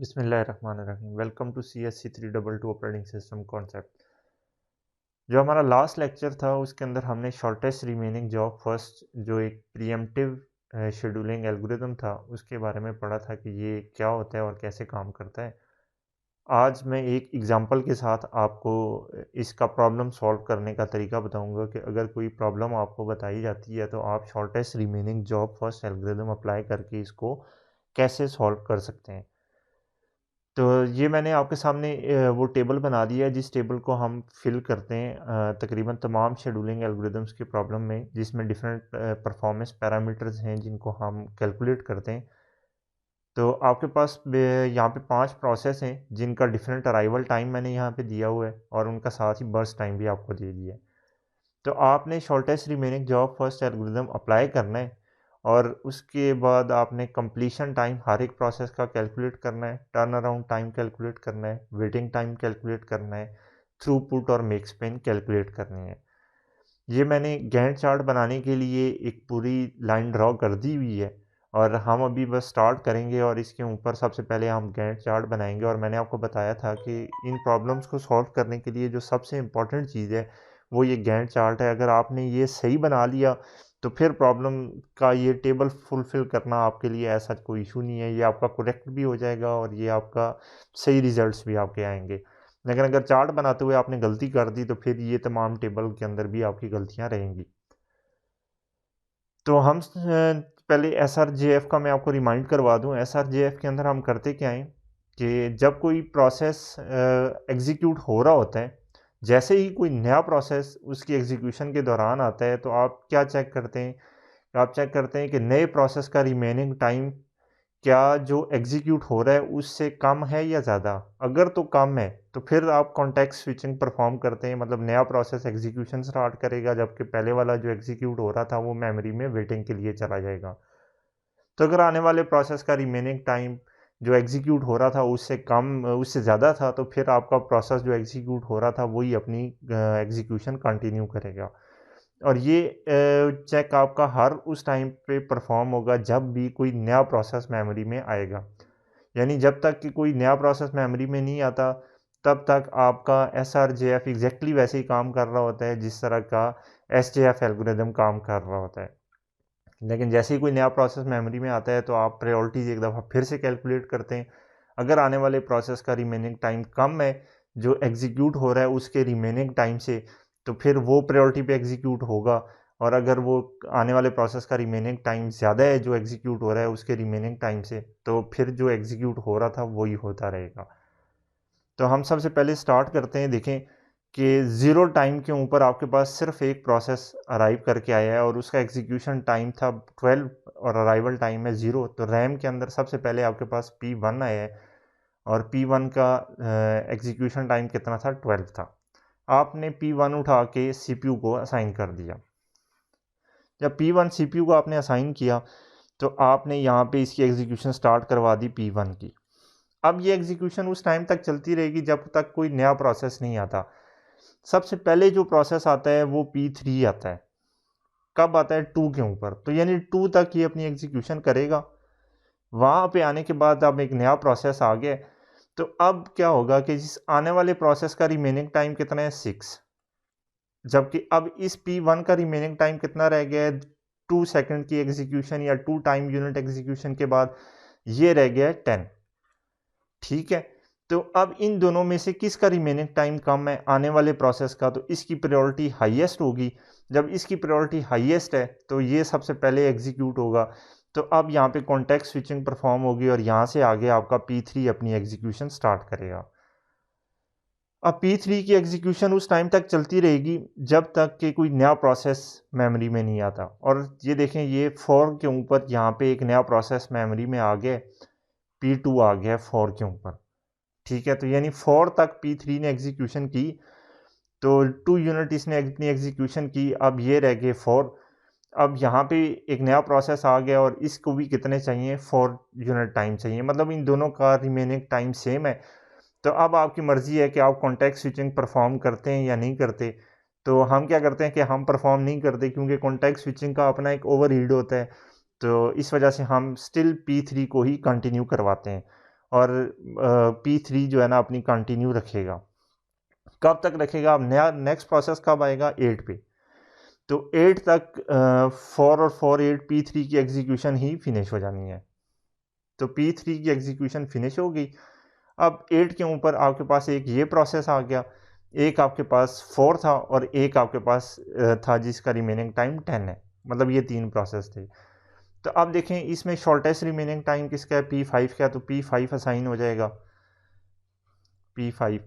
बिस्मिल्लाहिर्रहमानिर्रहीम। Welcome to CS322 operating system concept. जो हमारा लास्ट लेक्चर था उसके अंदर हमने शॉर्टेस्ट रिमेनिंग जॉब फर्स्ट जो एक प्रीएम्प्टिव शेड्यूलिंग एल्गोरिदम था उसके बारे में पढ़ा था कि ये क्या होता है और कैसे काम करता है। आज मैं एक एग्जांपल के साथ आपको इसका प्रॉब्लम सॉल्व करने का तरीका बताऊंगा कि अगर कोई प्रॉब्लम आपको बताई जाती है तो आप shortest remaining job first algorithm apply करके इसको कैसे सॉल्व कर सकते हैं। तो ये मैंने आपके सामने वो टेबल बना दिया है जिस टेबल को हम फिल करते हैं तकरीबन तमाम शेड्यूलिंग एल्गोरिदम्स की प्रॉब्लम में, जिसमें डिफरेंट परफॉर्मेंस पैरामीटर्स हैं जिनको हम कैलकुलेट करते हैं। तो आपके पास यहाँ पे 5 प्रोसेस हैं जिनका डिफरेंट अराइवल टाइम मैंने यहाँ पे दिया हुआ है और उनका साथ ही बर्स्ट टाइम भी आपको दे दिया है। तो आपने shortest remaining job first algorithm apply करना है और उसके बाद आपने कंप्लीशन टाइम हर एक प्रोसेस का कैलकुलेट करना है, टर्न अराउंड टाइम कैलकुलेट करना है, वेटिंग टाइम कैलकुलेट करना है, थ्रूपुट और मेक स्पेन कैलकुलेट करनी है। ये मैंने गैंट चार्ट बनाने के लिए एक पूरी लाइन ड्रॉ कर दी हुई है और हम अभी बस स्टार्ट करेंगे और इसके ऊपर सबसे पहले हम गैंट चार्ट बनाएंगे। और मैंने आपको बताया था कि इन प्रॉब्लम्स को सॉल्व करने के लिए जो सबसे इम्पोर्टेंट चीज़ है वो ये गैंट चार्ट है। अगर आपने ये सही बना लिया तो फिर प्रॉब्लम का ये टेबल फुलफ़िल करना आपके लिए ऐसा कोई इशू नहीं है, ये आपका करेक्ट भी हो जाएगा और ये आपका सही रिज़ल्ट्स भी आपके आएँगे। लेकिन अगर चार्ट बनाते हुए आपने गलती कर दी तो फिर ये तमाम टेबल के अंदर भी आपकी गलतियाँ रहेंगी। तो हम पहले एसआरजेएफ का मैं आपको रिमाइंड करवा दूँ। एसआरजेएफ के अंदर हम करते क्या हैं कि जब कोई प्रोसेस एग्ज़ीक्यूट हो रहा होता है, जैसे ही कोई नया प्रोसेस उसकी एग्ज़ीक्यूशन के दौरान आता है, तो आप क्या चेक करते हैं? आप चेक करते हैं कि नए प्रोसेस का रिमेनिंग टाइम क्या जो एग्ज़ीक्यूट हो रहा है उससे कम है या ज़्यादा? अगर तो कम है, तो फिर आप कॉन्टेक्स्ट स्विचिंग परफ़ॉर्म करते हैं, मतलब नया प्रोसेस एग्ज़ीक्यूशन स्टार्ट करेगा जबकि पहले वाला जो एग्ज़ीक्यूट हो रहा था वो मेमोरी में वेटिंग के लिए चला जाएगा। तो अगर आने वाले प्रोसेस का रिमेनिंग टाइम जो एग्ज़ीक्यूट हो रहा था उससे कम उससे ज़्यादा था, तो फिर आपका प्रोसेस जो एग्ज़ीक्यूट हो रहा था वही अपनी एग्ज़ीक्यूशन कंटिन्यू करेगा। और ये चेक आपका हर उस टाइम पे परफ़ॉर्म होगा जब भी कोई नया प्रोसेस मेमोरी में आएगा। यानी जब तक कि कोई नया प्रोसेस मेमोरी में नहीं आता, तब तक आपका एसआरजेएफ एग्ज़ैक्टली वैसे ही काम कर रहा होता है जिस तरह का एसजेएफ एल्गोरिदम काम कर रहा होता है। लेकिन जैसे ही कोई नया प्रोसेस मेमोरी में आता है तो आप प्रायोरिटीज़ एक दफ़ा फिर से कैलकुलेट करते हैं। अगर आने वाले प्रोसेस का रिमेनिंग टाइम कम है जो एग्ज़ीक्यूट हो रहा है उसके रिमेनिंग टाइम से, तो फिर वो प्रायोरिटी पे एग्ज़ीक्यूट होगा। और अगर वो आने वाले प्रोसेस का रिमेनिंग टाइम ज़्यादा है जो एग्ज़ीक्यूट हो रहा है उसके रिमेनिंग टाइम से, तो फिर जो एग्ज़ीक्यूट हो रहा था वही होता रहेगा। तो हम सबसे पहले स्टार्ट करते हैं, देखें कि ज़ीरो टाइम के ऊपर आपके पास सिर्फ एक प्रोसेस अराइव करके आया है और उसका एग्जीक्यूशन टाइम था 12 और अराइवल टाइम है 0। तो रैम के अंदर सबसे पहले आपके पास P1 आया है और P1 का एग्जीक्यूशन टाइम कितना था? 12 था। आपने P1 उठा के CPU को असाइन कर दिया। जब P1 CPU को आपने असाइन किया तो आपने यहाँ पे इसकी एग्जीक्यूशन स्टार्ट करवा दी P1 की। अब ये एग्जीक्यूशन उस टाइम तक चलती रहेगी जब तक कोई नया प्रोसेस नहीं आता। सबसे पहले जो प्रोसेस आता है वो P3 आता है। कब आता है? 2 के ऊपर। तो यानी 2 तक ये अपनी एग्जीक्यूशन करेगा। वहाँ पे आने के बाद अब एक नया प्रोसेस आ गया। तो अब क्या होगा कि जिस आने वाले प्रोसेस का रिमेनिंग टाइम कितना है? 6। जबकि अब इस P1 का रिमेनिंग टाइम कितना रह गया है? 2 सेकंड की एग्जीक्यूशन या 2 टाइम यूनिट एग्जीक्यूशन के बाद ये रह गया है 10। ठीक है? तो अब इन दोनों में से किसका रिमेनिंग टाइम कम है? आने वाले प्रोसेस का। तो इसकी प्रायोरिटी हाईएस्ट होगी। जब इसकी प्रायोरिटी हाईएस्ट है तो ये सबसे पहले एग्जीक्यूट होगा। तो अब यहाँ पे कॉन्टेक्स्ट स्विचिंग परफॉर्म होगी और यहाँ से आगे आपका P3 अपनी एग्जीक्यूशन स्टार्ट करेगा। अब P3 की एग्जीक्यूशन उस टाइम तक चलती रहेगी जब तक कि कोई नया प्रोसेस मेमोरी में नहीं आता। और ये देखें, ये 4 के ऊपर यहाँ पे एक नया प्रोसेस मेमोरी में आ गया, P2 आ गया 4 के ऊपर। ठीक है? तो यानी 4 तक P3 ने एग्जीक्यूशन की, तो 2 यूनिट इसने अपनी एग्जीक्यूशन की। अब ये रह गए 4। अब यहाँ पे एक नया प्रोसेस आ गया और इसको भी कितने चाहिए? 4 यूनिट टाइम चाहिए। मतलब इन दोनों का रिमेनिंग टाइम सेम है। तो अब आपकी मर्ज़ी है कि आप कॉन्टेक्स्ट स्विचिंग परफॉर्म करते हैं या नहीं करते। तो हम क्या करते हैं कि हम परफॉर्म नहीं करते, क्योंकि कॉन्टेक्स्ट स्विचिंग का अपना एक ओवररीड होता है। तो इस वजह से हम स्टिल P3 को ही कंटिन्यू करवाते हैं और P3 जो है ना अपनी कंटिन्यू रखेगा। कब तक रखेगा? अब नया नेक्स्ट प्रोसेस कब आएगा? 8 पे। तो 8 तक 4 और 4 8 P3 की एग्जीक्यूशन ही फिनिश हो जानी है। तो P3 की एग्जीक्यूशन फिनिश हो गई। अब 8 के ऊपर आपके पास एक ये प्रोसेस आ गया, एक आपके पास 4 था और एक आपके पास था जिसका रिमेनिंग टाइम 10 है। मतलब ये 3 प्रोसेस थे। तो अब देखें इसमें शॉर्टेस्ट रिमेनिंग टाइम किसका है? P5 का। तो P5 असाइन हो जाएगा, P5।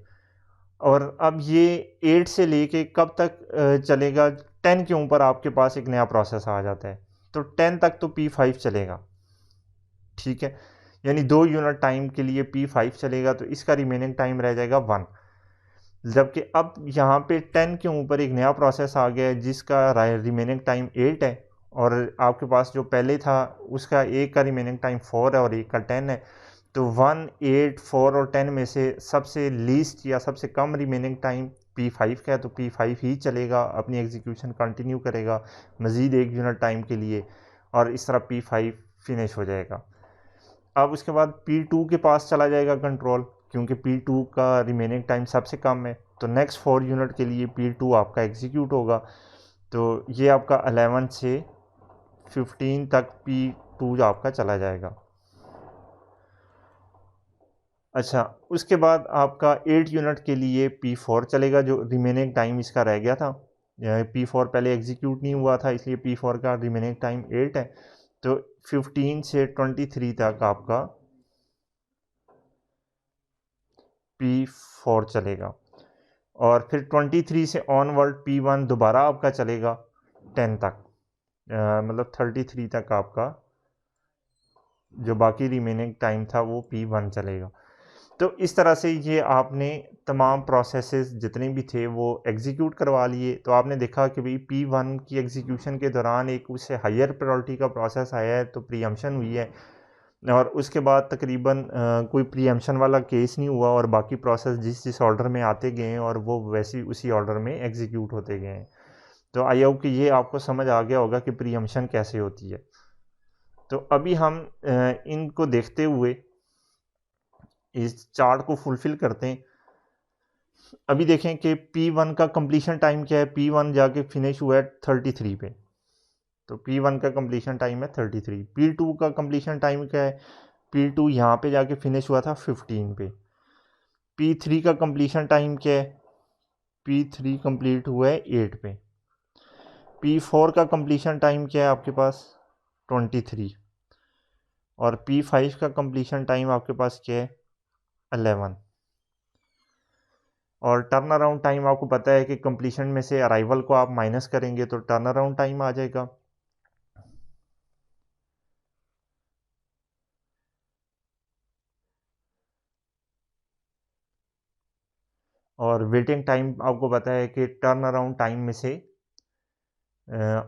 और अब ये 8 से लेके कब तक चलेगा? 10 के ऊपर आपके पास एक नया प्रोसेस आ जाता है, तो 10 तक तो P5 चलेगा, ठीक है। यानी 2 यूनिट टाइम के लिए P5 चलेगा, तो इसका रिमेनिंग टाइम रह जाएगा 1। जबकि अब यहाँ पे 10 के ऊपर एक नया प्रोसेस आ गया है जिसका रिमेनिंग टाइम 8 है, और आपके पास जो पहले था उसका एक का रिमेनिंग टाइम 4 है और एक का 10 है। तो 1, 8, 4 और 10 में से सबसे लीस्ट या सबसे कम रिमेनिंग टाइम P5 का है, तो P5 ही चलेगा, अपनी एग्जीक्यूशन कंटिन्यू करेगा मज़ीद 1 यूनिट टाइम के लिए, और इस तरह P5 फिनिश हो जाएगा। अब उसके बाद P2 के पास चला जाएगा कंट्रोल, क्योंकि P2 का रिमेनिंग टाइम सबसे कम है। तो नेक्स्ट 4 यूनिट के लिए P2 आपका एग्जीक्यूट होगा। तो ये आपका 11 से 15 तक P2 आपका चला जाएगा। अच्छा, उसके बाद आपका 8 यूनिट के लिए P4 चलेगा, जो रिमेनिंग टाइम इसका रह गया था। P4 पहले एग्जीक्यूट नहीं हुआ था, इसलिए P4 का रिमेनिंग टाइम 8 है। तो 15 से 23 तक आपका P4 चलेगा, और फिर 23 से ऑनवर्ड P1 दोबारा आपका चलेगा 10 तक। मतलब 33 तक आपका जो बाकी रिमेनिंग टाइम था वो P1 चलेगा। तो इस तरह से ये आपने तमाम प्रोसेसेस जितने भी थे वो एग्जीक्यूट करवा लिए। तो आपने देखा कि भाई P1 की एग्जीक्यूशन के दौरान एक उससे हायर प्रायोरिटी का प्रोसेस आया है, तो प्रीएम्पशन हुई है, और उसके बाद तकरीबन कोई प्रीएम्पशन वाला केस नहीं हुआ, और बाकी प्रोसेस जिस जिस ऑर्डर में आते गए हैं और वो वैसे उसी ऑर्डर में एग्जीक्यूट होते गए हैं। तो आई होप कि ये आपको समझ आ गया होगा कि प्रीएम्पशन कैसे होती है। तो अभी हम इनको देखते हुए इस चार्ट को फुलफिल करते हैं। अभी देखें कि P1 का कंप्लीशन टाइम क्या है। P1 जाके फिनिश हुआ है 33 पे, तो P1 का कंप्लीशन टाइम है 33। P2 का कंप्लीशन टाइम क्या है? P2 यहाँ पे जाके फिनिश हुआ था 15 पे। P3 का कंप्लीशन टाइम क्या है? P3 कंप्लीट हुआ है 8 पे। P4 का कंप्लीशन टाइम क्या है आपके पास? 23। और P5 का कंप्लीशन टाइम आपके पास क्या है? 11। और टर्न अराउंड टाइम आपको पता है कि कंप्लीशन में से अराइवल को आप माइनस करेंगे तो टर्न अराउंड टाइम आ जाएगा। और वेटिंग टाइम आपको पता है कि टर्न अराउंड टाइम में से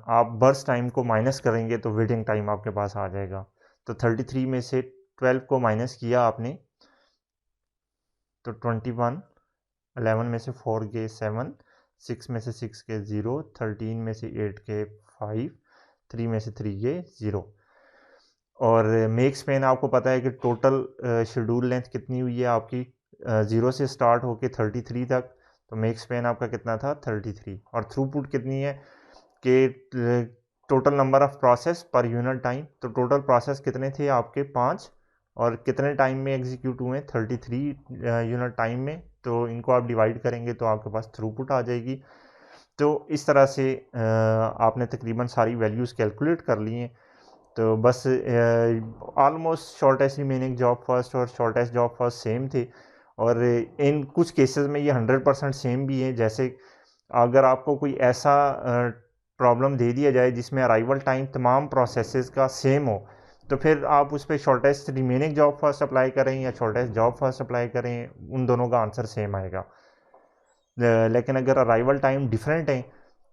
आप बर्स्ट टाइम को माइनस करेंगे तो वेटिंग टाइम आपके पास आ जाएगा। तो 33 में से 12 को माइनस किया आपने तो 21, 11 में से 4 गए 7, 6 में से 6 के 0, 13 में से 8 के 5, 3 में से 3 गए 0। और मेक स्पेन आपको पता है कि टोटल शेड्यूल लेंथ कितनी हुई है आपकी, 0 से स्टार्ट होके 33 तक। तो मेक स्पेन आपका कितना था? 33। और थ्रूपुट कितनी है कि total number of process per unit time. तो टोटल प्रोसेस कितने थे आपके? 5, और कितने टाइम में एग्जीक्यूट हुए? 33 यूनिट टाइम में। तो इनको आप डिवाइड करेंगे तो आपके पास थ्रूपुट आ जाएगी। तो इस तरह से आपने तकरीबन सारी वैल्यूज़ कैलकुलेट कर ली हैं। तो बस almost shortest remaining job first और शॉर्टेस्ट जॉब फर्स्ट सेम थे, और इन कुछ केसेस में ये 100% सेम भी हैं। जैसे अगर आपको कोई ऐसा प्रॉब्लम दे दिया जाए जिसमें अराइवल टाइम तमाम प्रोसेसेस का सेम हो, तो फिर आप उस पर shortest remaining job first apply करें या शॉर्टेस्ट जॉब फर्स्ट अप्लाई करें, उन दोनों का आंसर सेम आएगा। लेकिन अगर अराइवल टाइम डिफरेंट है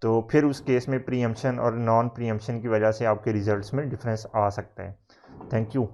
तो फिर उस केस में प्रीएम्पशन और नॉन प्रीएम्पशन की वजह से आपके रिजल्ट्स में डिफरेंस आ सकता है। Thank you.